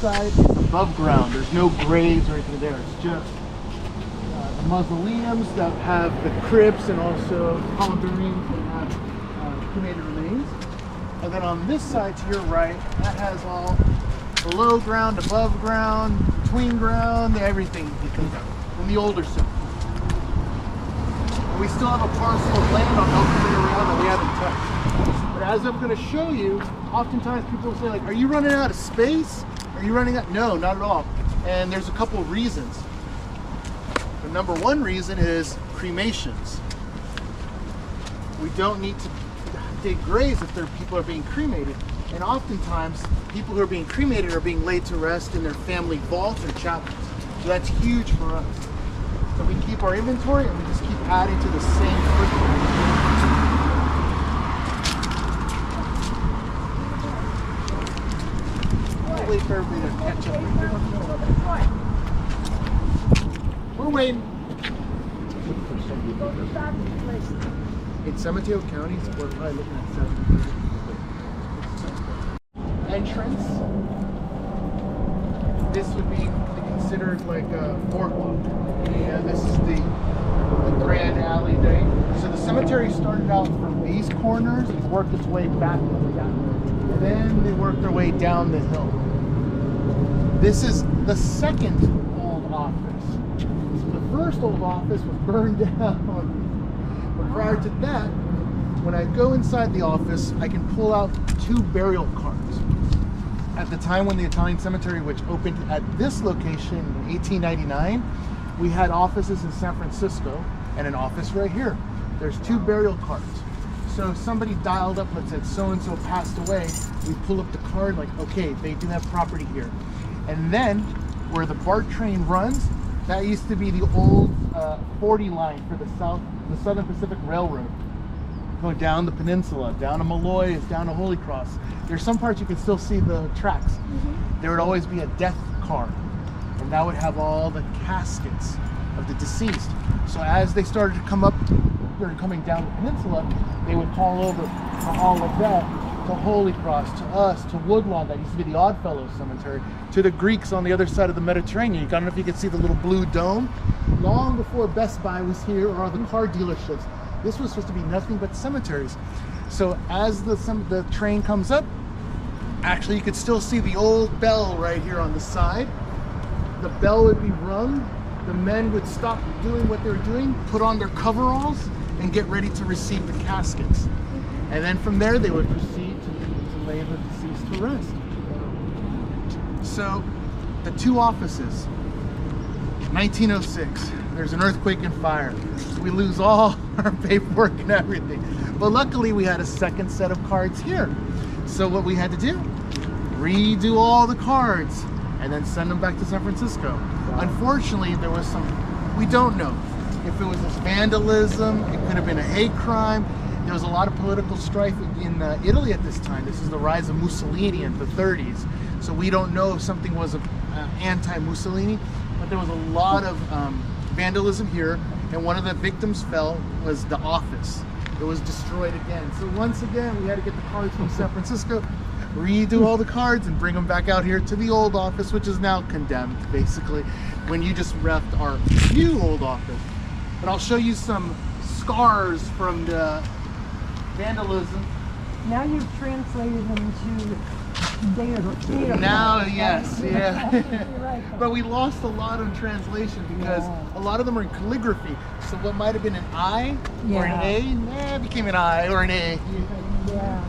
side is above ground. There's no graves or anything there. It's just the mausoleums that have the crypts and also columbariums that have cremated remains. And then on this side to your right, that has all below ground, above ground, between ground, everything from the older stuff. We still have a parcel of land on Oak Tree around that we haven't touched. But as I'm going to show you, oftentimes people will say, like, are you running out of space? Are you running out? No, not at all. And there's a couple of reasons. The number one reason is cremations. We don't need to dig graves if people are being cremated. And oftentimes, people who are being cremated are being laid to rest in their family vaults or chapels. So that's huge for us. So we keep our inventory and we just keep adding to the same footprint. I'll wait for everybody to catch up. We're waiting. In San Mateo County, we're probably looking at 7. Entrance. This would be considered like a boardwalk. And this is the grand alley there. So the cemetery started out from these corners and worked its way back down. Then they worked their way down the hill. This is the second old office. So the first old office was burned down. But prior to that, when I go inside the office, I can pull out 2 burial cards. At the time when the Italian cemetery, which opened at this location in 1899, we had offices in San Francisco and an office right here. There's 2 burial cards. So if somebody dialed up and said so-and-so passed away, we pull up the card like, okay, they do have property here. And then where the BART train runs, that used to be the old 40 line for the Southern Pacific Railroad. Going down the peninsula, down to Mausoleums, down to Holy Cross. There's some parts you can still see the tracks. There would always be a death card, and that would have all the caskets of the deceased. So as they started to come up, they're coming down the peninsula, they would call over to all of that, to Holy Cross, to us, to Woodlawn, that used to be the Oddfellows Cemetery, to the Greeks on the other side of the Mediterranean. I don't know if you can see the little blue dome. Long before Best Buy was here or the car dealerships, this was supposed to be nothing but cemeteries. So as the train comes up, actually you could still see the old bell right here on the side. The bell would be rung. The men would stop doing what they were doing, put on their coveralls, and get ready to receive the caskets. And then from there, they would proceed to lay the deceased to rest. So the 2 offices, 1906, there's an earthquake and fire. We lose all our paperwork and everything. But luckily we had a second set of cards here. So what we had to do, redo all the cards and then send them back to San Francisco. Unfortunately, there was some, we don't know if it was this vandalism, it could have been a hate crime. There was a lot of political strife in Italy at this time. This is the rise of Mussolini in the 30s. So we don't know if something was anti-Mussolini, but there was a lot of vandalism here, and one of the victims was the office. It was destroyed again. So once again, we had to get the cards from San Francisco, redo all the cards, and bring them back out here to the old office, which is now condemned, basically, when you just left our new old office. But I'll show you some scars from the vandalism. Now you've translated them to data. Now, yes, yeah. Right. But we lost a lot of translation because a lot of them are in calligraphy. So what might have been an I or an A, it became an I or an A. Yeah.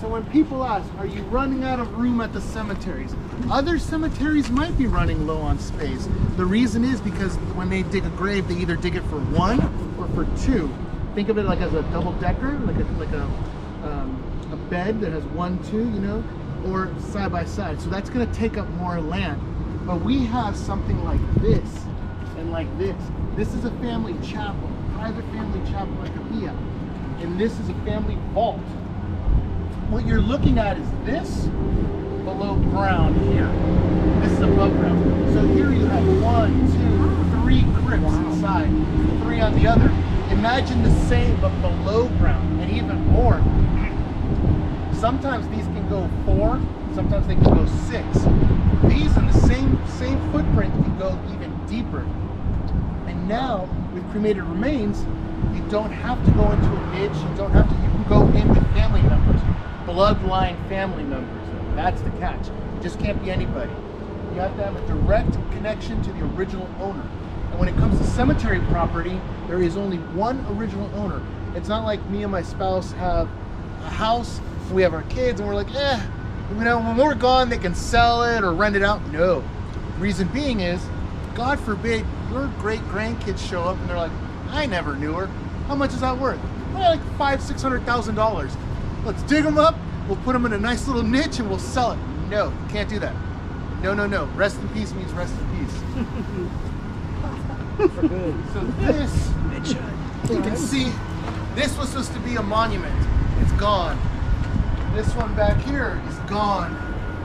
So when people ask, are you running out of room at the cemeteries? Other cemeteries might be running low on space. The reason is because when they dig a grave, they either dig it for 1 or for 2. Think of it like as a double decker, like a bed that has 1, 2, you know, or side by side. So that's going to take up more land. But we have something like this and like this. This is a family chapel, private family chapel like a villa, and this is a family vault. What you're looking at is this below ground here. This is above ground. So here you have 1, 2, 3 crypts inside, 3 on the other. Imagine the same but below ground and even more. Sometimes these can go 4, Sometimes they can go 6. These in the same footprint can go even deeper. And now with cremated remains, you don't have to go into a niche. You can go in with family members, bloodline family members. That's the catch. It just can't be anybody. You have to have a direct connection to the original owner. And when it comes to cemetery property, there is only one original owner. It's not like me and my spouse have a house, and we have our kids, and we're like, when we're gone, they can sell it or rent it out. No. Reason being is, God forbid, your great grandkids show up and they're like, I never knew her. How much is that worth? Well, like $500,000-$600,000. Let's dig them up. We'll put them in a nice little niche and we'll sell it. No, can't do that. No. Rest in peace means rest in peace. So this, you can see, this was supposed to be a monument. It's gone. This one back here is gone.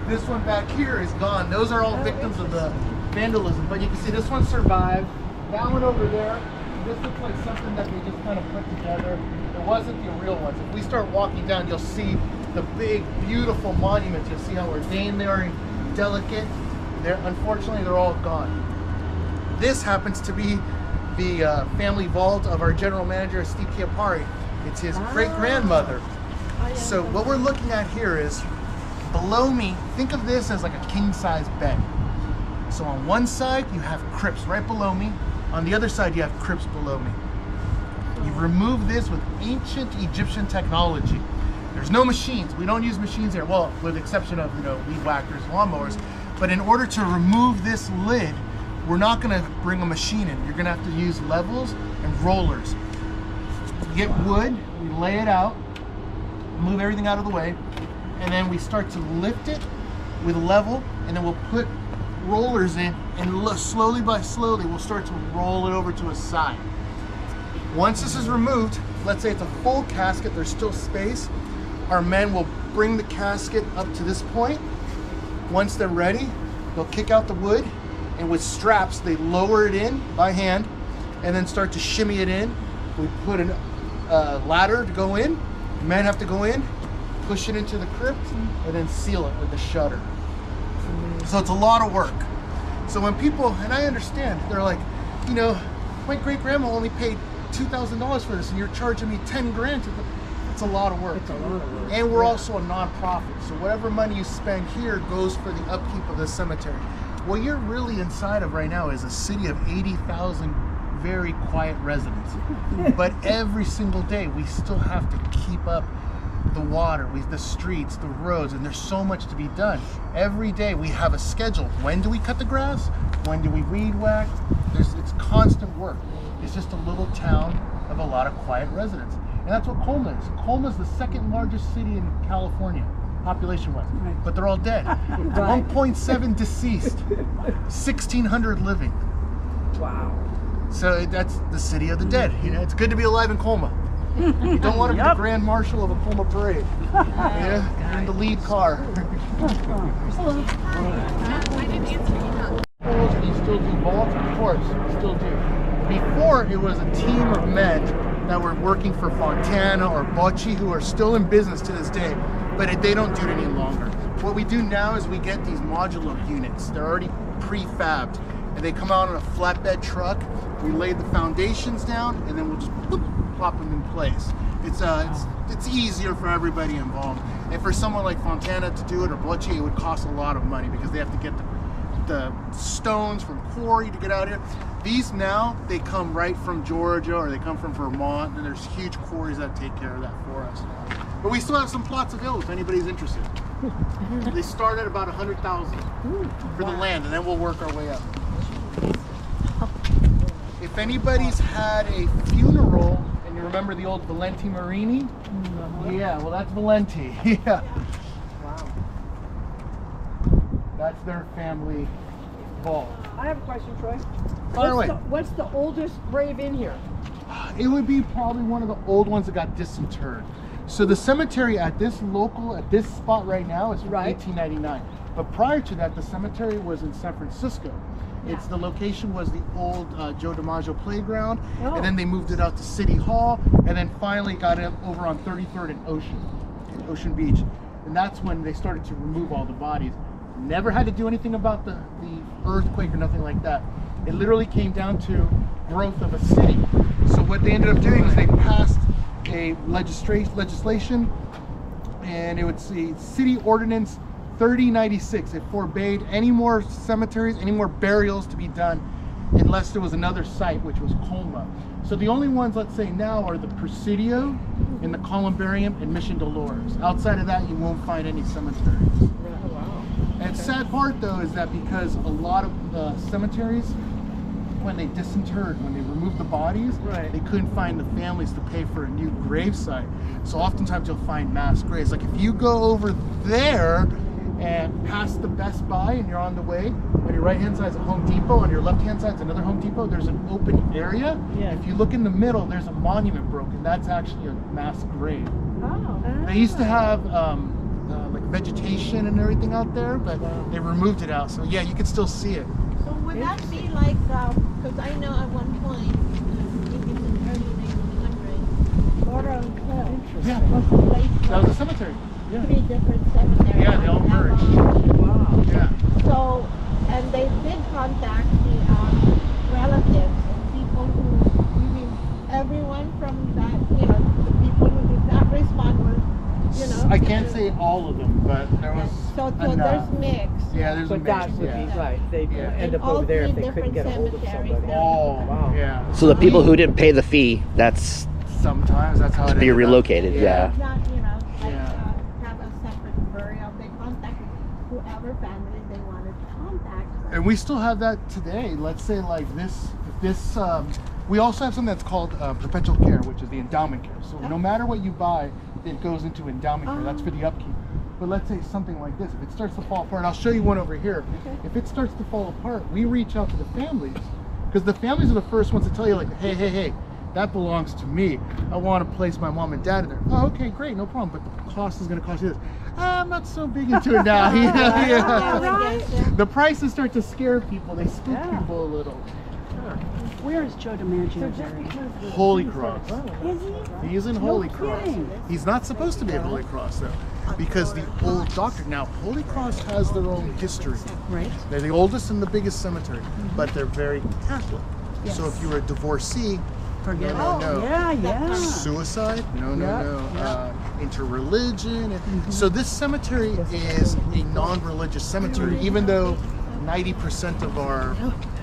This one back here is gone. Those are all victims of the vandalism. But you can see this one survived. That one over there, this looks like something that they just kind of put together. It wasn't the real ones. If we start walking down, you'll see the big, beautiful monuments. You'll see how ordained they are and delicate. Unfortunately, they're all gone. This happens to be the family vault of our general manager, Steve Chiappari. It's his great-grandmother. So what we're looking at here is, below me, think of this as like a king-size bed. So on one side, you have crypts right below me. On the other side, you have crypts below me. You've removed this with ancient Egyptian technology. There's no machines. We don't use machines here. Well, with the exception of, weed whackers, lawnmowers. But in order to remove this lid, we're not gonna bring a machine in. You're gonna have to use levels and rollers. We get wood, we lay it out, move everything out of the way, and then we start to lift it with a level, and then we'll put rollers in, and slowly by slowly, we'll start to roll it over to a side. Once this is removed, let's say it's a full casket, there's still space, our men will bring the casket up to this point. Once they're ready, they'll kick out the wood, and with straps, they lower it in by hand, and then start to shimmy it in. We put a ladder to go in, men have to go in, push it into the crypt, and then seal it with a shutter. So it's a lot of work. So when people, and I understand, they're like, my great-grandma only paid $2,000 for this, and you're charging me 10 grand. It's a lot of work. It's a lot of work. And we're also a non-profit, so whatever money you spend here goes for the upkeep of the cemetery. What you're really inside of right now is a city of 80,000 very quiet residents. But every single day, we still have to keep up the water, the streets, the roads, and there's so much to be done. Every day we have a schedule. When do we cut the grass? When do we weed whack? It's constant work. It's just a little town of a lot of quiet residents. And that's what Colma is. Colma is the second largest city in California, population-wise, but they're all dead. 1.7 deceased, 1,600 living. Wow. So that's the city of the dead. It's good to be alive in Colma. You don't want to be the grand marshal of a Colma parade. You're in the lead car. Hello. I didn't answer you. Do you still do vaults? Of course, we still do. Before, it was a team of men that were working for Fontana or Bocci, who are still in business to this day, but they don't do it any longer. What we do now is we get these modular units. They're already prefabbed, and they come out on a flatbed truck. We lay the foundations down, and then we'll just plop them in place. It's easier for everybody involved. And for someone like Fontana to do it, or Bocci, it would cost a lot of money because they have to get the stones from quarry to get out here. These now, they come right from Georgia, or they come from Vermont, and there's huge quarries that take care of that for us. But we still have some plots available if anybody's interested. They start at about 100,000 for the land, and then we'll work our way up. If anybody's had a funeral, and you remember the old Valenti Marini? Yeah, well that's Valenti. Yeah. Wow. That's their family vault. I have a question, Troy. Fire away. What's the oldest grave in here? It would be probably one of the old ones that got disinterred. So the cemetery at this spot right now is from 1899. But prior to that, the cemetery was in San Francisco. The location was the old Joe DiMaggio playground, and then they moved it out to City Hall, and then finally got it over on 33rd and Ocean Beach. and that's when they started to remove all the bodies. Never had to do anything about the earthquake or nothing like that. It literally came down to growth of a city. So what they ended up doing is they passed a legislation, and it would say City Ordinance 3096. It forbade any more cemeteries, any more burials to be done unless there was another site, which was Colma. So the only ones, let's say now, are the Presidio and the Columbarium and Mission Dolores. Outside of that, you won't find any cemeteries. And sad part though is that because a lot of cemeteries, when they disinterred, when they removed the bodies, Right. they couldn't find the families to pay for a new grave site. So oftentimes you'll find mass graves. Like if you go over there and past the Best Buy and you're on the way, on your right hand side is a Home Depot, on your left hand side is another Home Depot, there's an open area. Yeah. If you look in the middle, there's a monument broken. That's actually a mass grave. Oh. They used to have like vegetation and everything out there, but they removed it out. So yeah, you can still see it. So would that be like, because I know at one point, I think it's in early 1900s, Laurel Hill Yeah. was the place That was a for cemetery. Yeah. 3 different cemeteries. Yeah, they all merged. Wow. Yeah. So, and they did contact the relatives and people who, you mean, everyone from that, you know, the people who did not respond were, you know. I can't say all of them, but there was So enough. there's mixed. Yeah, there's a But mix. that would Yeah. be right. They'd Yeah. end up All over there if 3 they couldn't get a hold of different somebody. cemeteries. Oh, Wow. yeah. So the people who didn't pay the fee, that's Sometimes that's how it be ended up. relocated. Yeah. It's not, you know, like Yeah. have a separate burial. They contacted whoever family they wanted to contact. but- And we still have that today. Let's say like this. We also have something that's called perpetual care, which is the endowment care. So no matter what you buy, it goes into endowment care. That's for the upkeep. But let's say something like this, if it starts to fall apart, and I'll show you one over here. If it starts to fall apart, we reach out to the families, because the families are the first ones to tell you like, hey, that belongs to me. I want to place my mom and dad in there. Oh, okay, great, no problem. But the cost is going to cost you this. I'm not so big into it now. Yeah. Yeah. The prices start to scare people. They spook people a little. Where is Joe DiMaggio? Holy Cross. Is he? He's in Holy Cross. kidding. He's not supposed to be at Holy Cross though, because the old doctor. Now Holy Cross has their own history. Right. They're the oldest and the biggest cemetery, but they're very Catholic. So if you were a divorcee, Forget no, it. no. Yeah. Suicide? No. Yeah. Interreligion. So this cemetery is a non-religious cemetery, even though 90% of our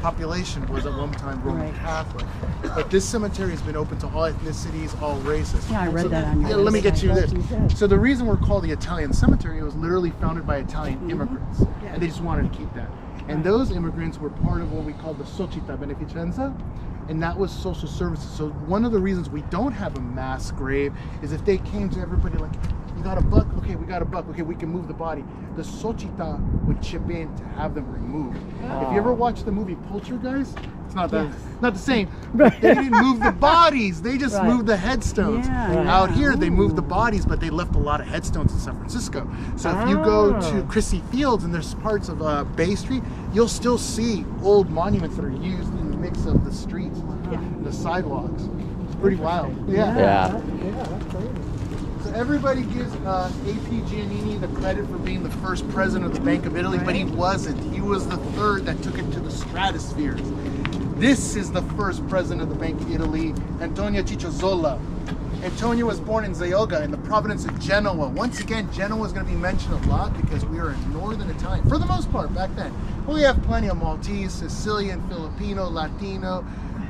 population was at one time Roman Right. Catholic. But this cemetery has been open to all ethnicities, all races. Yeah, I read So that on your yeah, let me get you website. this. So the reason we're called the Italian cemetery, it was literally founded by Italian immigrants, and they just wanted to keep that. And those immigrants were part of what we call the Società Beneficenza, and that was social services. So one of the reasons we don't have a mass grave is if they came to everybody like, you got a buck? Okay, we got a buck. Okay, we can move the body. The Società would chip in to have them removed. If you ever watched the movie Poltergeist, it's not not the same. They didn't move the bodies. They just moved the headstones. Yeah, Out yeah. here, they moved the bodies, but they left a lot of headstones in San Francisco. So if you go to Chrissy Fields and there's parts of Bay Street, you'll still see old monuments that are used in the mix of the streets, the sidewalks. It's pretty wild. Yeah. So everybody gives A.P. Giannini the credit for being the first president of the Bank of Italy, but he wasn't. He was the third that took it to the stratospheres. This is the first president of the Bank of Italy, Antonio Cicciozzola. Antonio was born in Zayoga in the province of Genoa. Once again, Genoa is going to be mentioned a lot because we are in northern Italian, for the most part back then. We have plenty of Maltese, Sicilian, Filipino, Latino,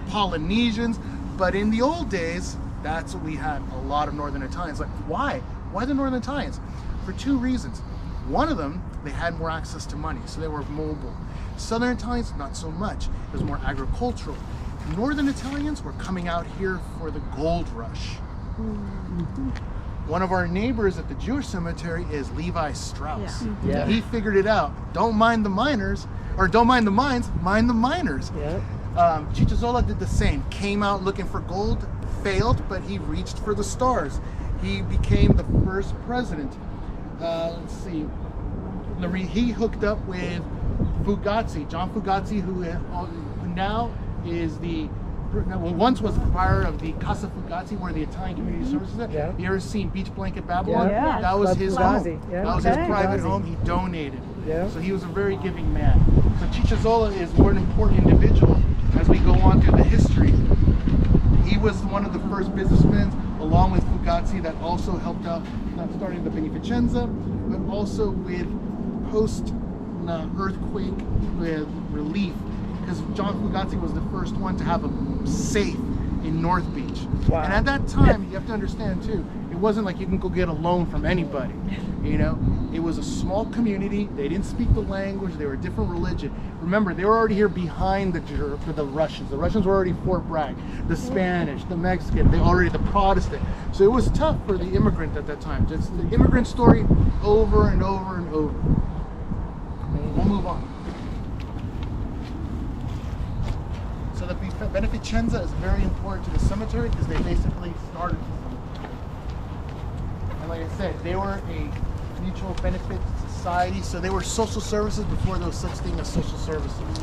Polynesians, but in the old days, that's what we had, a lot of northern Italians. Like, why? Why the northern Italians? For 2 reasons. One of them, they had more access to money, so they were mobile. Southern Italians, not so much. It was more agricultural. Northern Italians were coming out here for the gold rush. One of our neighbors at the Jewish cemetery is Levi Strauss. Yeah. He figured it out. Don't mind the miners, or don't mind the mines, mind the miners. Cicciozzola did the same. Came out looking for gold, failed, but he reached for the stars. He became the first president. Let's see. He hooked up with Fugazi, John Fugazi, who now is the well, once was prior of the Casa Fugazi, where the Italian Community Services is. Yeah. You ever seen Beach Blanket Babylon? Yeah. That was That's his Fugazi. home. Yeah. That was his Okay. private Fugazi. home. He donated. Yeah. So he was a very giving man. So Cicciazola is more an important individual as we go on through the history. He was one of the first businessmen, along with Fugazi, that also helped out not starting the Beneficenza, but also with post-earthquake with relief. Because John Fugazi was the first one to have a safe in North Beach. Wow. And at that time, you have to understand too, it wasn't like you can go get a loan from anybody. You know, it was a small community. They didn't speak the language. They were a different religion. Remember, they were already here behind the Russians. The Russians were already Fort Bragg. The Spanish, the Mexican, the Protestant. So it was tough for the immigrant at that time. Just the immigrant story over and over and over. We'll move on. So the Beneficenza is very important to the cemetery because they basically started the cemetery. And like I said, they were a mutual benefit society, so they were social services before there was such thing as social services.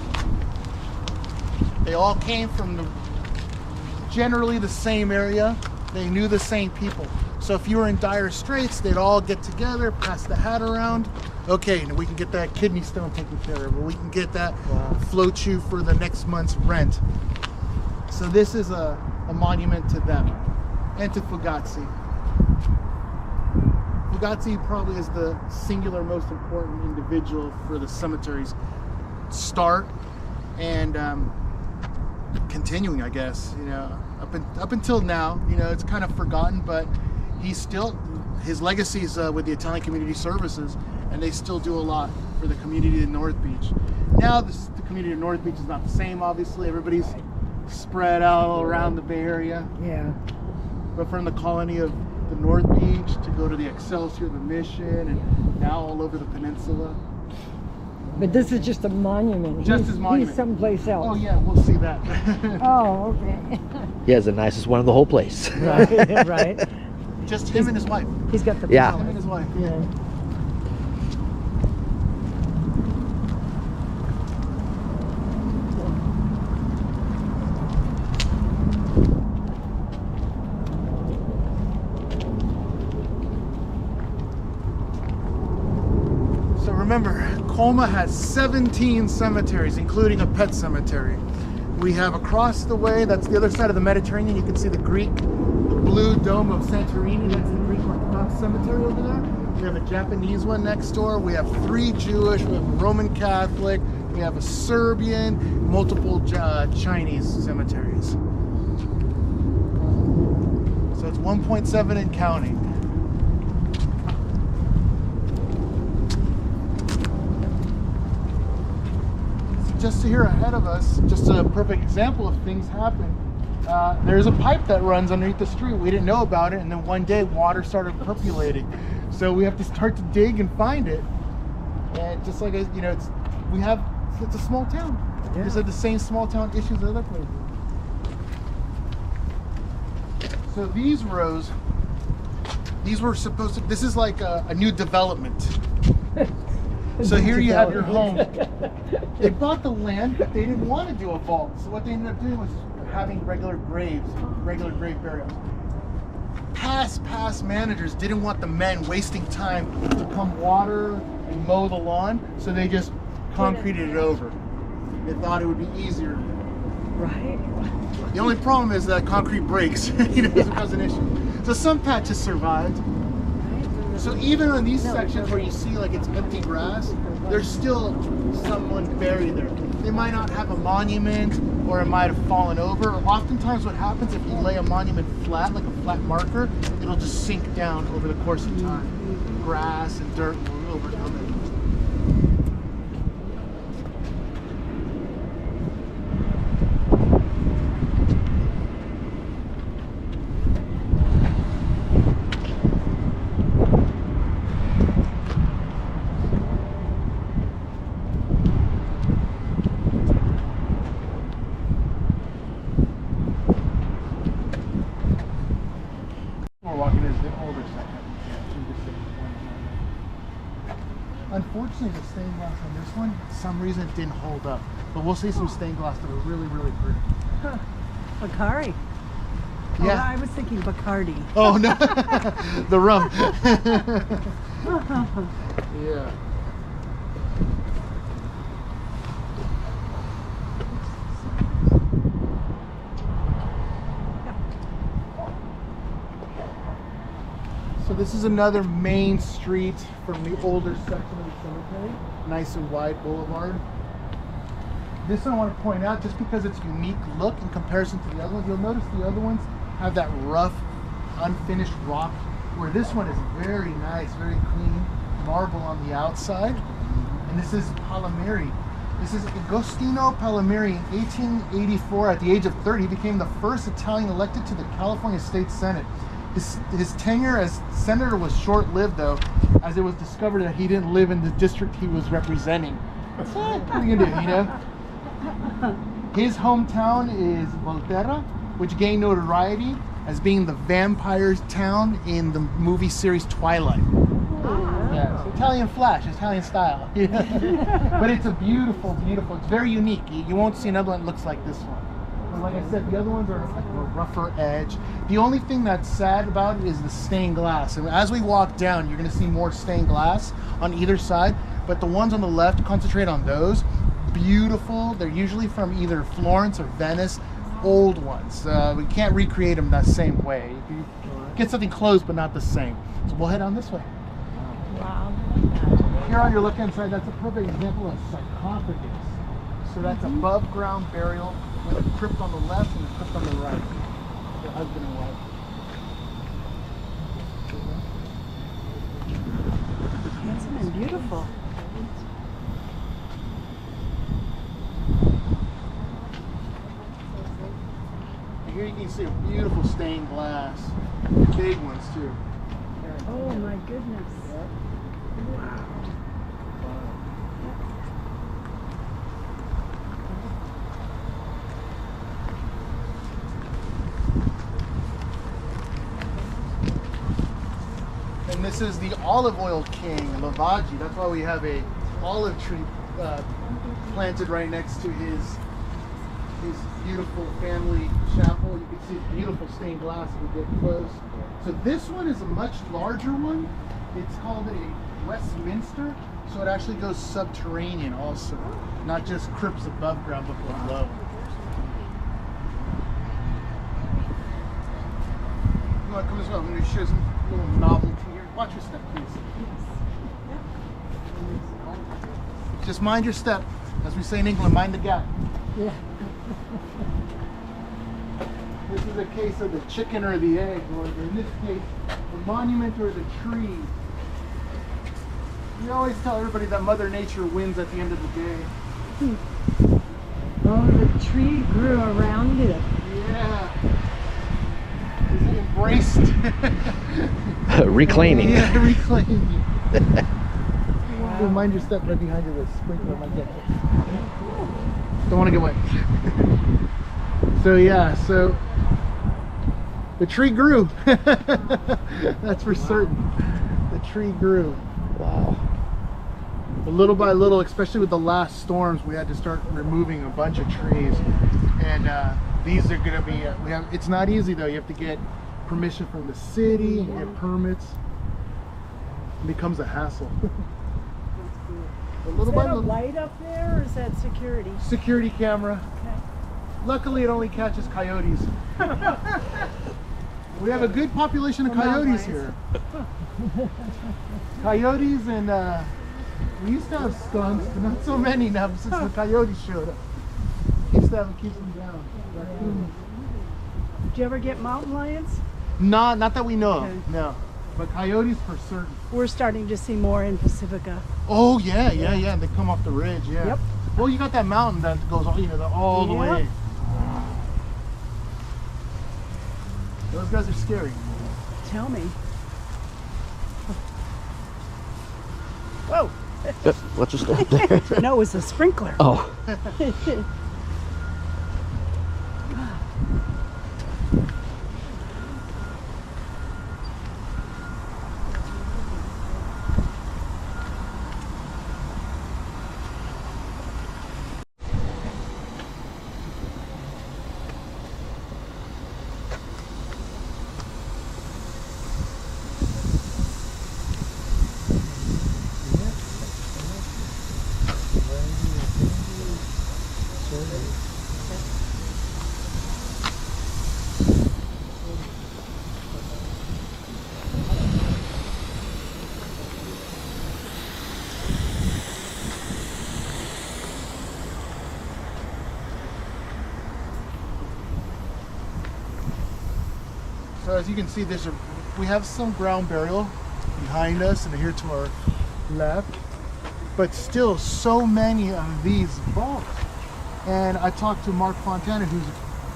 They all came from generally the same area. They knew the same people. So if you were in dire straits, they'd all get together, pass the hat around. Okay, now we can get that kidney stone taken care of, or we can get that float you for the next month's rent. So this is a monument to them and to Fugazi. Fugazi probably is the singular most important individual for the cemetery's start and continuing, I guess. You know, up until now, you know, it's kind of forgotten, but he's still, his legacy is with the Italian Community Services, and they still do a lot for the community in North Beach. Now the community of North Beach is not the same, obviously. Everybody's spread out all around the Bay Area. Yeah. But from the colony of the North Beach to go to the Excelsior, the Mission, and now all over the peninsula. But this is just a monument. Just his monument. He's someplace else. Oh yeah, we'll see that. Oh, okay. He has the nicest one in the whole place. Right, right. Just him and his wife. He's got the Yeah. Him and his wife. Yeah. So remember, Colma has 17 cemeteries, including a pet cemetery. We have across the way, that's the other side of the Mediterranean, you can see the Greek, the blue dome of Santorini, that's the Greek Orthodox cemetery over there. We have a Japanese one next door. We have 3 Jewish, we have a Roman Catholic, we have a Serbian, multiple Chinese cemeteries. So it's 1.7 and counting. Just here ahead of us, just a perfect example of things happen. There's a pipe that runs underneath the street. We didn't know about it, and then one day water started percolating. So we have to start to dig and find it. And just like, you know, it's a small town. Yeah. These are the same small town issues as other places. So these rows, these were supposed to, this is like a new development. So here you have your home. They bought the land, but they didn't want to do a vault. So what they ended up doing was having regular graves, regular grave burials. Past managers didn't want the men wasting time to come water and mow the lawn, so they just concreted it over. They thought it would be easier. Right. The only problem is that concrete breaks. You know, it becomes an issue. So some patches survived. So even on these sections where you see like it's empty grass, there's still someone buried there. They might not have a monument, or it might have fallen over. Oftentimes what happens if you lay a monument flat, like a flat marker, it'll just sink down over the course of time. Grass and dirt will overcome it. Unfortunately, the stained glass on this one, for some reason, it didn't hold up. But we'll see some stained glass that are really, really pretty. Bakari. Oh, Yeah. I was thinking Bacardi. Oh no, the rum. Yeah. So this is another main street from the older section of the cemetery. Nice and wide boulevard. This one I want to point out just because it's unique look in comparison to the other ones. You'll notice the other ones have that rough, unfinished rock, where this one is very nice, very clean, marble on the outside. And this is Palmieri. This is Agostino Palmieri in 1884. At the age of 30, he became the first Italian elected to the California State Senate. His tenure as senator was short-lived, though, as it was discovered that he didn't live in the district he was representing. What are you gonna do, you know? His hometown is Volterra, which gained notoriety as being the vampire town in the movie series Twilight. Yeah, it's Italian flash, Italian style. But it's a beautiful, beautiful, it's very unique. You won't see another one that looks like this one. And like I said, the other ones are like a rougher edge. The only thing that's sad about it is the stained glass. And as we walk down, you're gonna see more stained glass on either side, but the ones on the left, concentrate on those. Beautiful. They're usually from either Florence or Venice, old ones. We can't recreate them that same way. You get something close, but not the same. So we'll head on this way. Wow. Here on your left-hand side, that's a perfect example of sarcophagus. So that's above ground burial with a crypt on the left and a crypt on the right. The husband and wife. Handsome and beautiful. Here you can see a beautiful stained glass. Big ones too. Oh my goodness. Wow. And this is the olive oil king, Lavaji. That's why we have a olive tree planted right next to his beautiful family chapel. You can see it's beautiful stained glass if we get close. So this one is a much larger one. It's called a Westminster, so it actually goes subterranean also, not just crypts above ground but below. You want to come as well? I'm going to show some little novelty here. Watch your step, please. Just mind your step. As we say in England, mind the gap. Yeah. This is a case of the chicken or the egg, or in this case, the monument or the tree. We always tell everybody that Mother Nature wins at the end of the day. Oh, the tree grew around it. Yeah. It's embraced. Reclaiming. Yeah, reclaiming. Wow. Mind your step right behind you, the sprinkler might get you. Don't want to get wet. So yeah, so the tree grew. That's for certain. The tree grew. Wow. But little by little, especially with the last storms, we had to start removing a bunch of trees. And these are going to be, it's not easy though. You have to get permission from the city and get permits. It becomes a hassle. Is that a light up there, or is that security? Security camera. Okay. Luckily, it only catches coyotes. We have a good population of coyotes here. Coyotes and we used to have skunks, but not so many now since the coyotes showed up. Keeps them down. Raccoons. Did you ever get mountain lions? Not that we know Okay. of, no. But coyotes for certain. We're starting to see more in Pacifica. Oh yeah. They come off the ridge, yeah. Yep. Well, you got that mountain that goes all the Yep. way. Those guys are scary. Tell me. Whoa! What's your step there? No, it was a sprinkler. Oh. So as you can see, we have some ground burial behind us and here to our left, but still so many of these vaults. And I talked to Mark Fontana, whose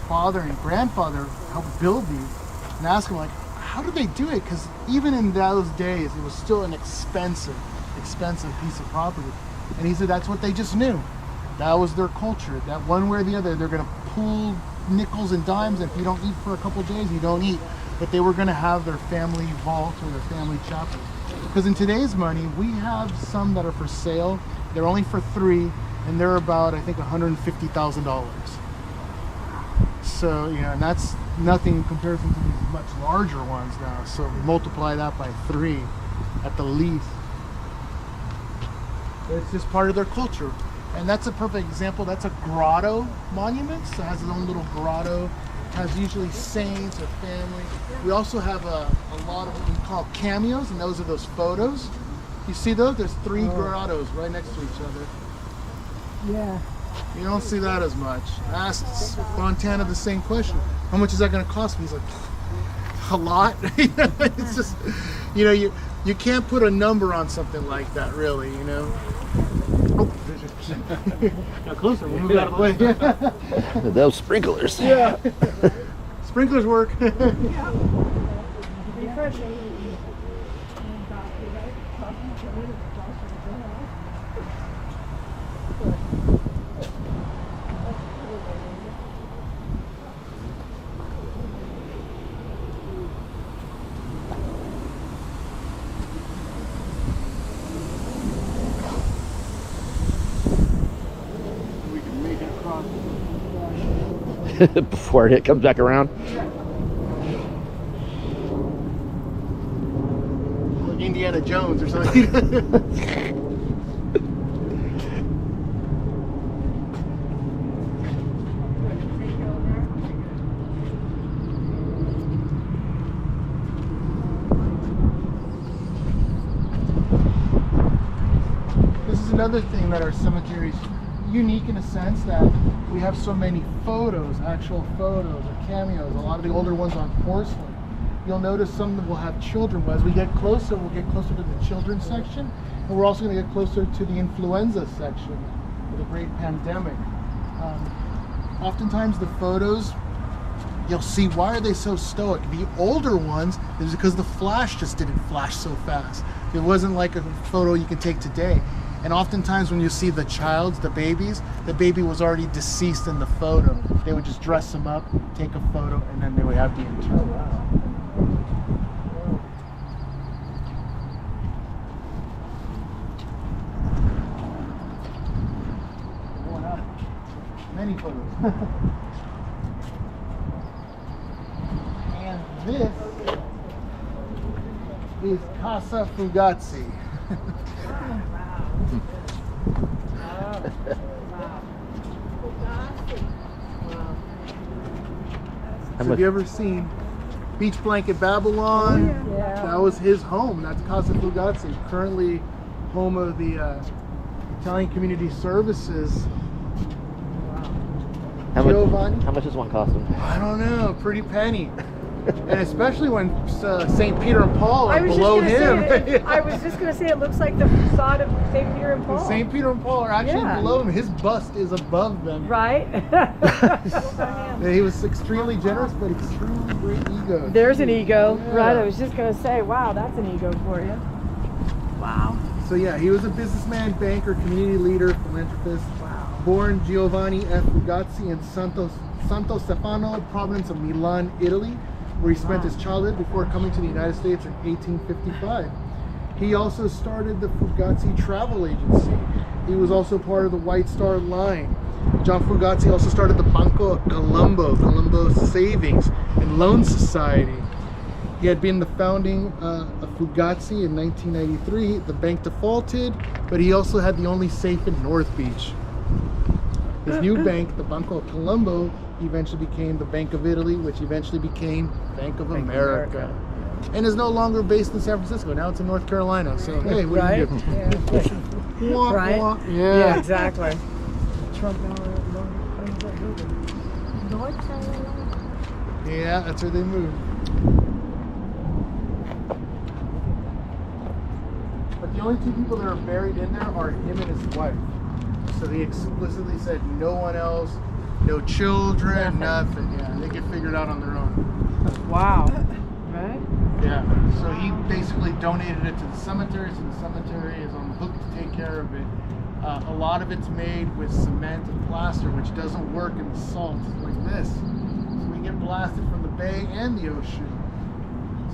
father and grandfather helped build these, and asked him, like, how did they do it? Because even in those days, it was still an expensive piece of property. And he said that's what they just knew. That was their culture. That one way or the other, they're going to pull nickels and dimes. And if you don't eat for a couple days, you don't eat. But they were going to have their family vault or their family chapel. Because in today's money, we have some that are for sale. They're only for $3, and they're about, I think, $150,000. So, you know, and that's nothing in comparison to these much larger ones now. So multiply that by 3 at the least. It's just part of their culture. And that's a perfect example. That's a grotto monument. So it has its own little grotto. Has usually saints or family. We also have a lot of what we call cameos, and those are those photos. You see those? There's 3 grottos right next to each other. Yeah. You don't see that as much. I asked Fontana the same question. How much is that going to cost me? He's like, a lot. It's just, you know, you can't put a number on something like that, really, you know. Oh, got closer. We'll move out of the way. Those sprinklers. Yeah. Sprinklers work. Before it comes back around. Like Indiana Jones or something. This is another thing that our cemeteries unique in a sense that we have so many photos, actual photos or cameos, a lot of the older ones on porcelain. You'll notice some of them will have children, but as we get closer, we'll get closer to the children's section, and we're also going to get closer to the influenza section with the great pandemic. Oftentimes the photos, you'll see why are they so stoic. The older ones is because the flash just didn't flash so fast. It wasn't like a photo you can take today. And oftentimes when you see the childs, the baby was already deceased in the photo. They would just dress them up, take a photo, and then they would have the interment. Many photos. And this is Casa Fugazi. So have you ever seen Beach Blanket Babylon? Oh, yeah. That was his home. That's Casa Fugazi, currently home of the Italian Community Services. How Giovanni? much does one cost him? I don't know, pretty penny. And especially when St. Peter and Paul are below him. I was just going to say, it looks like the facade of St. Peter and Paul. St. Peter and Paul are actually below him. His bust is above them. Right? He was extremely generous, but extremely great ego. There's an ego. Yeah. Right, I was just going to say, wow, that's an ego for you. Wow. So yeah, he was a businessman, banker, community leader, philanthropist. Wow. Born Giovanni F. Fugazi in Santo Stefano, province of Milan, Italy, where he spent his childhood before coming to the United States in 1855. He also started the Fugazi Travel Agency. He was also part of the White Star Line. John Fugazi also started the Banco Colombo Savings and Loan Society. He had been the founding of Fugazi in 1993. The bank defaulted, but he also had the only safe in North Beach. His new bank, the Banco Colombo, eventually became the Bank of Italy, which eventually became Bank of America. And is no longer based in San Francisco. Now it's in North Carolina. So hey, what do you do? Wah, Right? wah. Yeah, exactly. Yeah, that's where they moved. But the only two people that are buried in there are him and his wife. So they explicitly said no one else, no children, nothing. Yeah, they get figured out on their own. Wow. Right? Yeah. So he basically donated it to the cemetery, so the cemetery is on the hook to take care of it. A lot of it's made with cement and plaster, which doesn't work in the salt like this. So we get blasted from the bay and the ocean.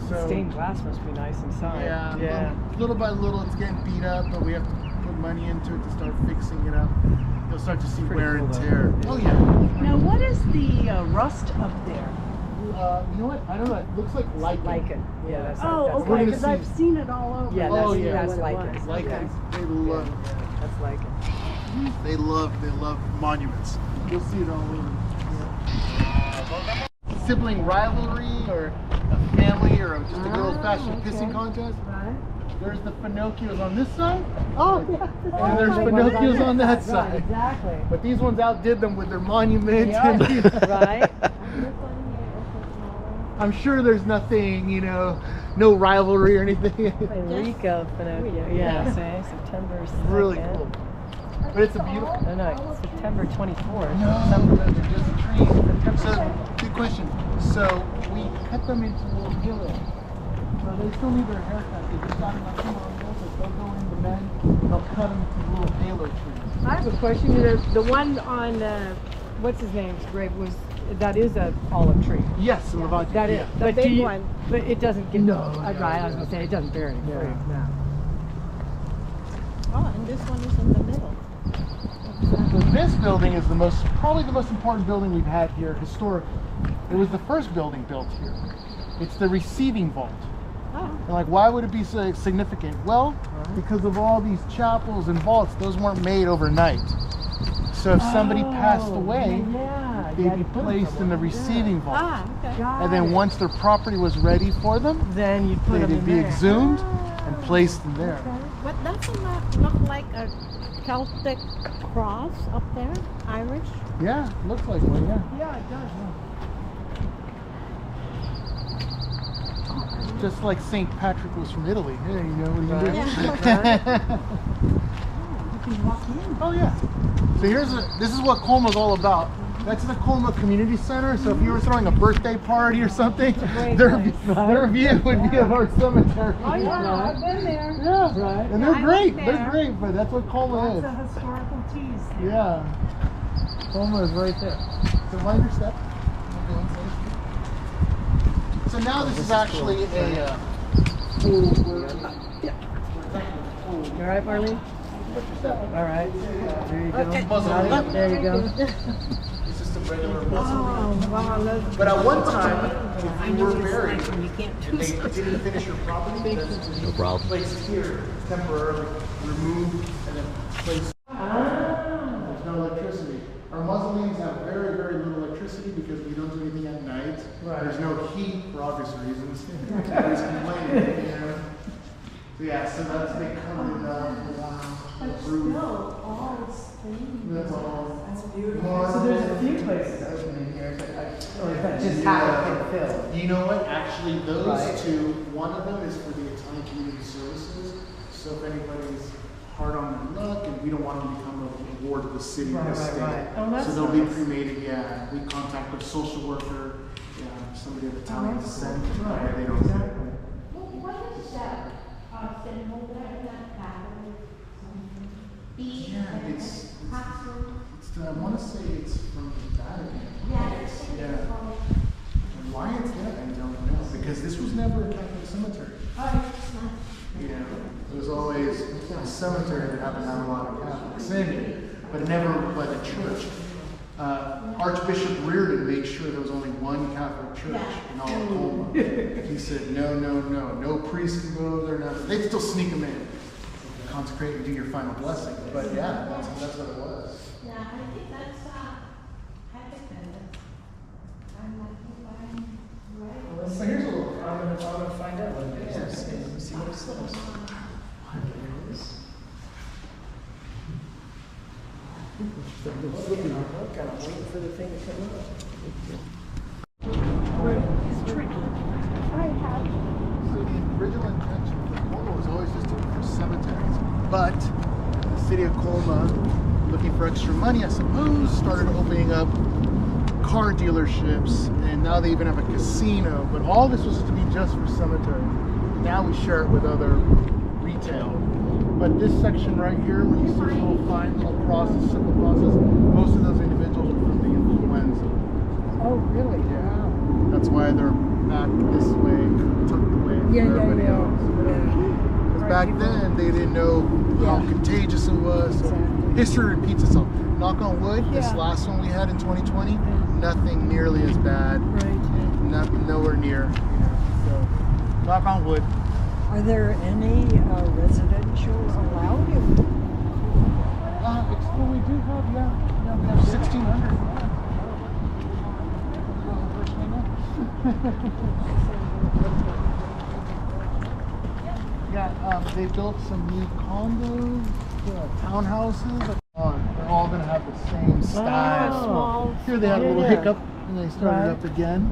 So Stained glass must be nice inside. yeah, Yeah. little by little it's getting beat up, but we have to put money into it to start fixing it up. You'll start to see Pretty wear cool, and though. tear. Oh yeah. Now, what is the rust up there? You know what? I don't know. It looks like lichen. Lichen. Yeah, that's Oh, that's We're gonna okay, because see- I've seen it all over. Yeah, Oh, that's, yeah. that's What it lichen. was. Lichens. Okay. They love. Yeah, that's lichen. They love monuments. You'll see it all over. Sibling rivalry or a family or just a good old-fashioned pissing contest. Right. There's the Pinocchios on this side, Oh, yeah. and there's Pinocchios on that Right, side. exactly. But these ones outdid them with their monuments. Yeah. And Right. I'm sure there's nothing, no rivalry or anything. Enrico Pinocchio. Yeah, see? September 2nd. Really cool. But it's a beautiful. No, no, September 24th. No, those are just trees. So, good question. So, we cut them into little halos. So they still need their haircut. They just got them like tomorrow, so they'll go in the men. They'll cut them into little halo trees. I have a question. The one on, what's his name's grave that is a olive tree. Yes, in Levante. That is. yeah. But big do you, one. But it doesn't get. No, Right, no, I was going to say, it doesn't bear any Yeah. fruit. No. Oh, and this one is in the middle. So this building is probably the most important building we've had here historically. It was the first building built here. It's the receiving vault. Oh, And like, why would it be so significant? Well, because of all these chapels and vaults, those weren't made overnight. So if somebody passed away, Yeah. they'd be placed in the receiving vault. okay. And then once their property was ready for them, Then you put them they'd in be there. exhumed and placed in there. But doesn't that look like a Celtic cross up there? Irish? Yeah, looks like one, yeah. Yeah, it does. Just like St. Patrick was from Italy. Yeah, you know what you Right. do. You can walk in. Oh yeah. So this is what Colma's all about. That's the Colma Community Center. So if you were throwing a birthday party or something, great their place. view would be of our cemetery. Oh, yeah, I've been there. Yeah. Right. And they're I great. was They're there. great, but that's what Colma Lots is. of historical teas there. Yeah. Colma is right there. So mind your step. So now this is actually a pool. You all right, Marlene? What's your step? All right. There you go. Okay. Mausoleum. There you go. It's just a regular mausoleum. Oh, wow, look. But at one time, if you were buried and they didn't finish your property, No problem. placed here, temporarily removed and then placed. There's no electricity. Our mausoleums have very, very little electricity because we don't do anything at night. Right. There's no heat for obvious reasons. Everybody's complaining, So yeah, so that's they covered it up with roof. all it's things. That's all. That's beautiful. More- So there's a few places open in here, but or is that just haven't been filled? You know what? Actually, those Right. two, one of them is for the Italian Community Services. So if anybody's hard on their luck and we don't want them to become a ward of the city or Right, the right, state. right. Oh, that's so they'll be nice. cremated, yeah. We contact a social worker, somebody of Italian that's descent. cool. Right, They don't exactly. What is that symbol there in that pattern? B Yeah, and it's Paxton. I want to say it's from the Vatican. Yeah, Yeah. And why it's that, I don't know. Because this was never a Catholic cemetery. It was always a cemetery that happened to have a lot of Catholics in it, but never by the church. Archbishop Reardon made sure there was only one Catholic church in all of Colma. He said, no priest can go over there. Nothing. They'd still sneak them in, consecrate and do your final blessing. But yeah, that's what it was. Yeah, I think that's, I think that I'm like, right. So here's a little. I'm gonna find out what it is. Let's see what it says. Kind of waiting for the thing to come up. I have. So the original intention for Colma was always used to be for cemeteries. But the city of Colma, looking for extra money, I suppose, started opening up car dealerships, and now they even have a casino. But all this was to be just for cemetery. Now we share it with other retail. But this section right here, where you see the little fine little process, simple process, most of those individuals are from the influenza. Oh, really? Yeah. That's why they're back this way, tucked away from everybody else. Because back then they didn't know how contagious it was. So history repeats itself. Knock on wood, this last one we had in 2020, nothing nearly as bad. Nowhere near. So knock on wood. Are there any residential allowed? Well, we do have, we have 1,600. They built some new condos, townhouses. They're all going to have the same style. Here they had a little hiccup and they started up again.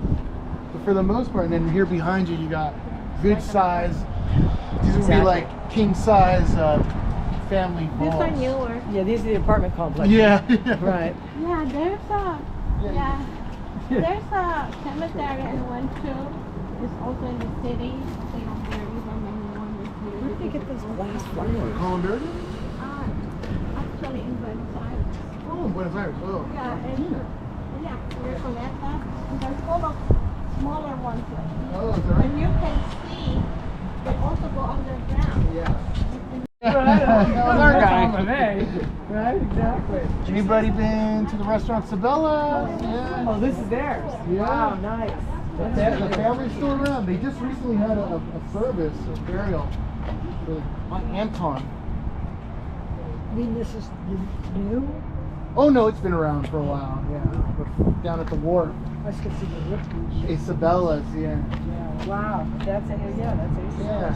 But for the most part, and then here behind you, you got good size. These would be like king size family These vaults. are newer. Yeah, these are the apartment complexes. Yeah. Right. Yeah, there's a cemetery and one too. It's also in the city. They don't bury them anymore. Where did they get those glass flowers? Colombier? Actually in Buenos Aires. Oh, Buenos Aires. Oh. Yeah, and Recoleta. And there's full of smaller ones. Oh, is that right? And you can see they also go underground. Yeah. That our guy. Right, exactly. Anybody been to the restaurant Sabella's? Yeah. Oh, this is theirs. Yeah. Wow, nice. The family's still around. They just recently had a service, a burial for Anton. I mean, this is new? Oh no, it's been around for a while. Yeah, but down at the wharf. I was going to see the roof. Isabella's, yeah. Yeah, wow. That's a, that's a, Yeah.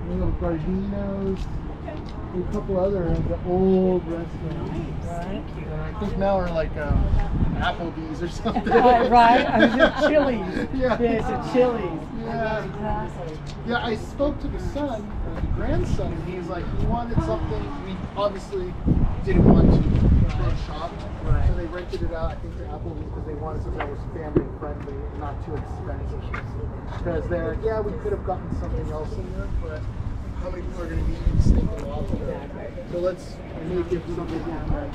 Little Gardinos, a couple other old restaurants. Right. And I think now we're like Applebee's or something. Right. I was at Chili's. Yeah. It's at Chili's. Yeah. Exactly. Yeah, I spoke to the son, the grandson, and he's like, he wanted something. We obviously didn't want to go shop, so they rented it out. I think to Applebee's because they wanted something that was family friendly and not too expensive. Because they're like, yeah, we could have gotten something else in there, but how many people are going to be eating steak and lobster? So let's make it something different.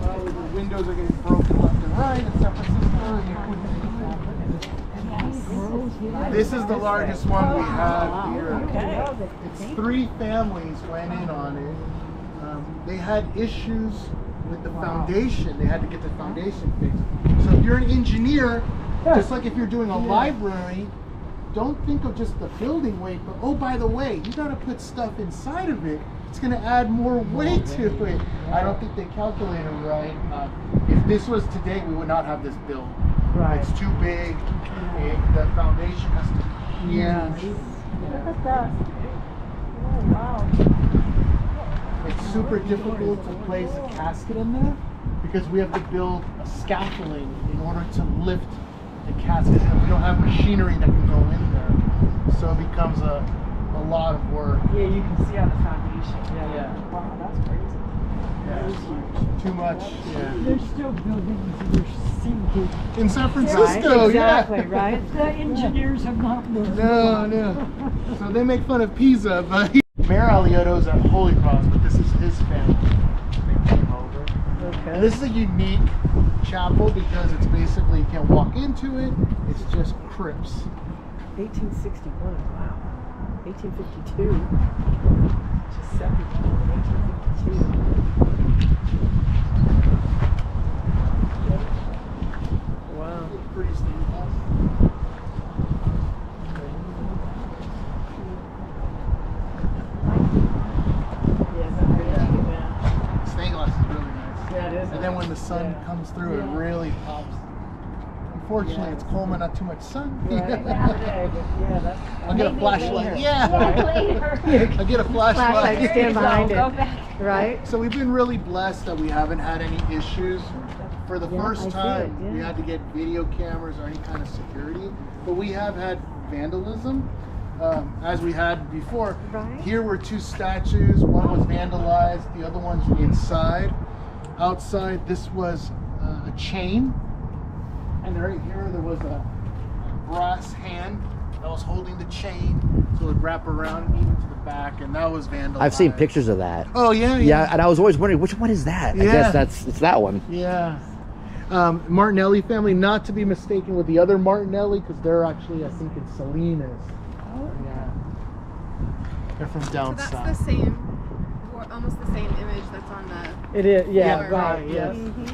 Well, the windows are getting broken left and right in San Francisco, and you couldn't eat that. This is the largest one we have here. It's 3 families went in on it. They had issues with the foundation. They had to get the foundation fixed. So if you're an engineer, just like if you're doing a library, don't think of just the building weight, but oh, by the way, you got to put stuff inside of it. It's going to add more weight to it. I don't think they calculated right. If this was today, we would not have this built. Right. It's too big. The foundation has to be huge. Look at that. Oh, wow. It's super difficult to place a casket in there because we have to build a scaffolding in order to lift the casket. And we don't have machinery that can go in there. So it becomes a lot of work. Yeah, you can see on the foundation. Yeah. Wow, that's crazy. Yeah. Too much. Yeah. There's still buildings that are sinking. In San Francisco, Exactly, yeah. right? The engineers have not moved. No. So they make fun of Pisa, but Mayor Alioto's at Holy Cross, but this is his family. They came over. Okay. And this is a unique chapel because it's basically, you can't walk into it. It's just crypts. 1861, wow. 1852. Just 1852. Wow. Pretty stained glass. Stained glass is really nice. Yeah, it is. And then when the sun comes through, it really pops. Unfortunately, it's Colma, not too much sun. I'll get a flashlight. Yeah. I'll get a flashlight. Stand behind it. Right? So we've been really blessed that we haven't had any issues. For the first time, we had to get video cameras or any kind of security. But we have had vandalism. as we had before. Right. Here were two statues. One was vandalized, the other one's inside. Outside, this was a chain. And right here, there was a brass hand that was holding the chain, so it would wrap around even to the back, and that was vandalized. I've seen pictures of that. Oh yeah, Yeah, and I was always wondering which one is that. I Yeah. guess it's that one. Yeah. Martinelli family, not to be mistaken with the other Martinelli, because they're actually, I think, in Salinas. Oh. Yeah. They're from So down that's south. the same, or almost the same image that's on the. It is, yeah, Yeah, right, right, yes. yes. Nice one.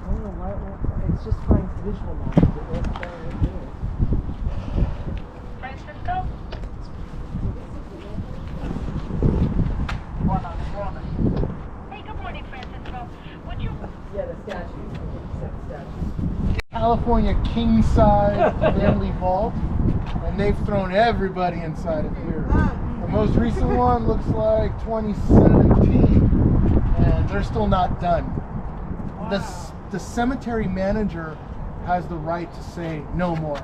I don't know why it won't, it's just trying to visualize it. It won't tell me what it is. Francisco? Hey, good morning, Francisco. Would you... Yeah, the statues. I think you said the statues. California king size family vault, and they've thrown everybody inside of here. The most recent one looks like 2017, and they're still not done. The cemetery manager has the right to say no more.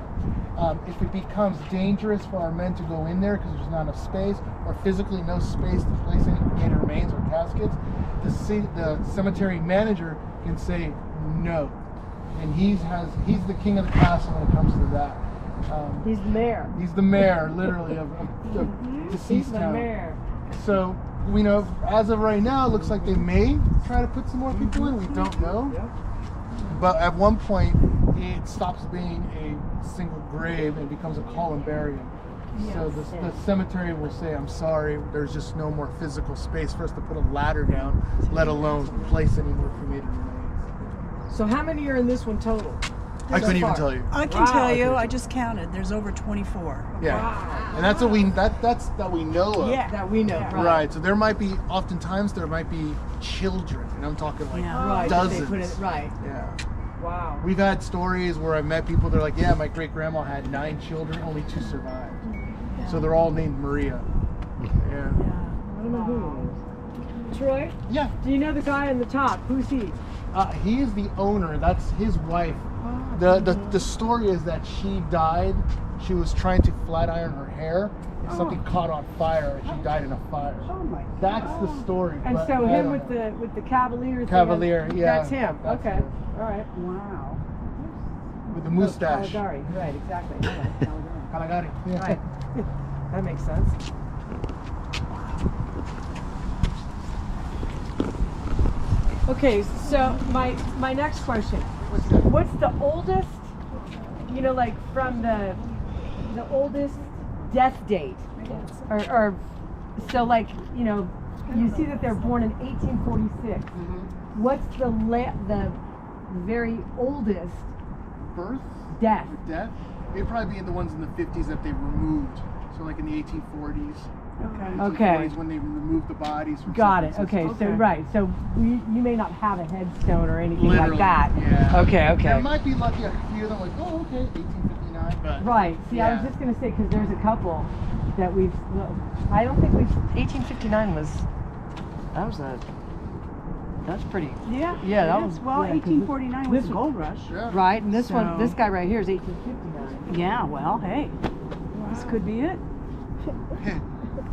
If it becomes dangerous for our men to go in there because there's not enough space, or physically no space to place any remains or caskets, the cemetery manager can say no. And he's the king of the castle when it comes to that. He's the mayor. He's the mayor, literally, of He's deceased the town. mayor. So we know, as of right now, it looks like they may try to put some more people in. We don't know. Yep. But at one point, it stops being a single grave and becomes a columbarium. So the cemetery will say, I'm sorry, there's just no more physical space for us to put a ladder down, let alone place any more cremated remains. So how many are in this one total? I couldn't even far? tell you. I can tell you, I just counted. There's over 24. Yeah. And that's what that's that we know of. Yeah. That we know, Right. So there might be, oftentimes there might be children, and I'm talking like Yeah. Right, dozens. they put it, right. Yeah. Wow. We've had stories where I've met people, they're like, yeah, my great grandma had 9 children, only 2 survived. So they're all named Maria. Yeah. I don't know who it is. Troy, Yeah. do you know the guy on the top? Who's he? He is the owner. That's his wife. The story is that she died. She was trying to flat iron her hair, and something caught on fire, and she died in a fire. Oh my God. That's the story. And but so I him don't know. with the Cavalier thing. Cavalier, yeah. That's him. That's Okay. him. All right. Wow. With the mustache. Caligari. Right, exactly. Caligari. Yeah. Right. That makes sense. Okay, so my next question. What's the oldest, you know, like from the oldest death date? Or so like, you know, you see that they're born in 1846. What's the very oldest Birth? death? Or death? They'd probably be the ones in the 50s that they removed. So like in the 1840s. Okay. 1840s when they removed the bodies from Got it. San Okay. Francisco. So right. So you may not have a headstone or anything Literally, like that. yeah. Okay. Okay. There might be lucky a few of them like, oh, okay, 1859, but Right. See, I was yeah. just gonna say because there's a couple that we've. I don't think we've. 1859 was. That's pretty. Yeah. Yeah, that it was. is. Well, yeah, 'cause 1849 was this the gold rush. Yeah. Right, and this one, So- this guy right here is 1859. Yeah, well, hey. This could be it.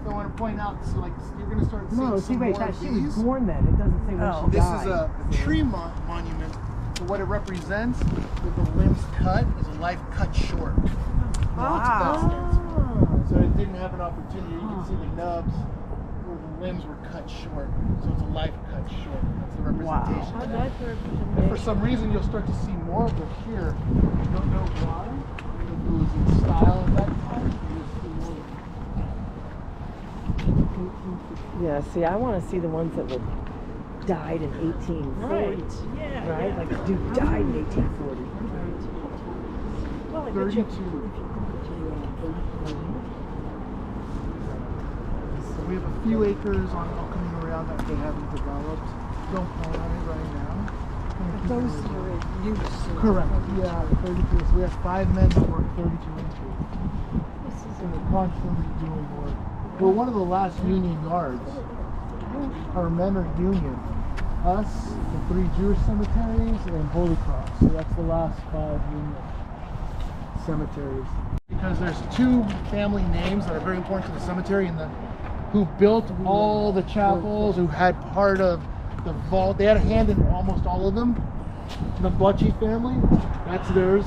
I want to point out, so like you're gonna start seeing No, some see, wait, more that of she was these. born then. It doesn't say when Oh. she This died. is a tree monument. So what it represents, with the limbs cut, is a life cut short. Wow. So it didn't have an opportunity. You can see the nubs where the limbs were cut short. So it's a life cut short. That's the representation. Oh, of that. that's And for some reason, you'll start to see more of it here. You don't know why. If it was in style at that time. You just see more of it. Yeah, see, I want to see the ones that were died in 1840. Yeah. Right? Like the dude died in 1840. Well, I bet you. 32. So we have a few acres on El Camino Real that they haven't developed. Don't plan on it right now. Those are in use. Correct. Yeah, 32. So we have 5 men that work 32 acres. And we're constantly doing work. We're one of the last union guards. Our men are union. Us, the 3 Jewish cemeteries, and Holy Cross. So that's the last 5 union cemeteries. because there's two family names that are very important to the cemetery, and who built all the chapels, who had part of the vault. They had a hand in almost all of them. The Blucci family, that's theirs.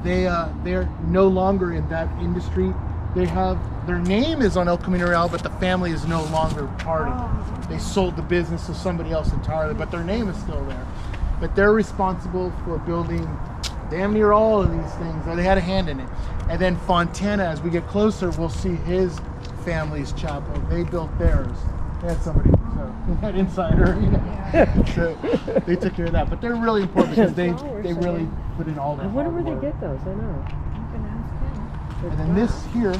They're no longer in that industry. Their name is on El Camino Real, but the family is no longer part of it. They sold the business to somebody else entirely, but their name is still there. But they're responsible for building damn near all of these things, or they had a hand in it. And then Fontana, as we get closer, we'll see his family's chapel. They built theirs. They had somebody, so that insider, you know. So they took care of that. But they're really important because they really put in all that. I wonder hard where work. they get those. I know. And then this here,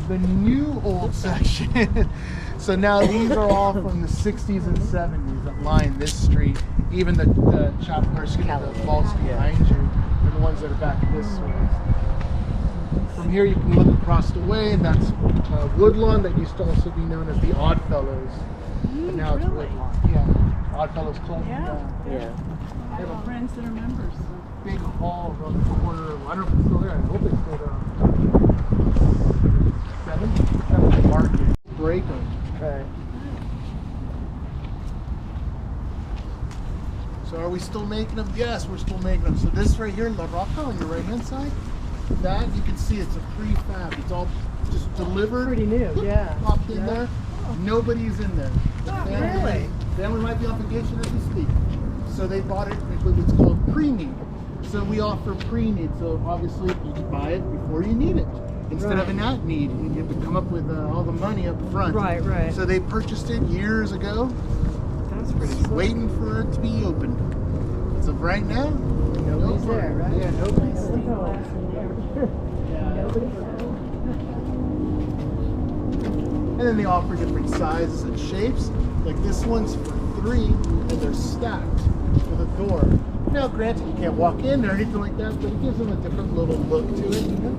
the new old section. So now these are all from the 60s and 70s that line this street. Even the chapel, or excuse me, the vaults behind you, and the ones that are back this way. From here you can look across the way, and that's Woodlawn that used to also be known as the Oddfellows. But now it's Woodlawn. Yeah, Oddfellows Club. Yeah. I have friends that are members. Big hall around the corner. I don't know if it's still there. I hope it's still there. 7th Market. Breaker. Right. So are we still making them? Yes, we're still making them. So this right here, La Roca on your right hand side, that you can see it's a prefab. It's all just delivered. Pretty new, yeah. Popped in there. Nobody's in there. Really? Family might be on vacation as we speak. So they bought it with what's called pre-need. So we offer pre-need. So obviously you can buy it before you need it. Instead of an at need, you have to come up with all the money up front. Right. So they purchased it years ago. That's pretty Just cool. waiting for it to be opened. So right now, Nobody's there, right? Yeah, nobody's And then they offer different sizes and shapes. Like this one's for 3, and they're stacked with a door. Now, granted, you can't walk in or anything like that, but it gives them a different little look to it, you know?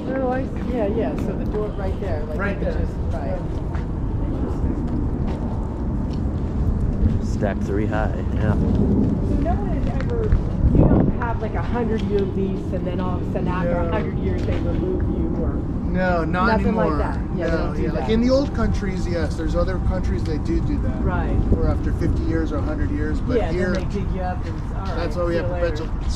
Oh, yeah. So the door right there, like Right you could there. just right. Stack 3 high. Yeah. So no one has ever, you don't have like 100-year lease, and then all of a sudden after 100 years they remove you, or No, not nothing anymore. like that. Yeah, they No, don't do like that. in the old countries, yes. There's other countries that do that. Right. Or after 50 years or 100 years, but yeah, here, then they dig you up and all right. that's why we see have you later. perpetual.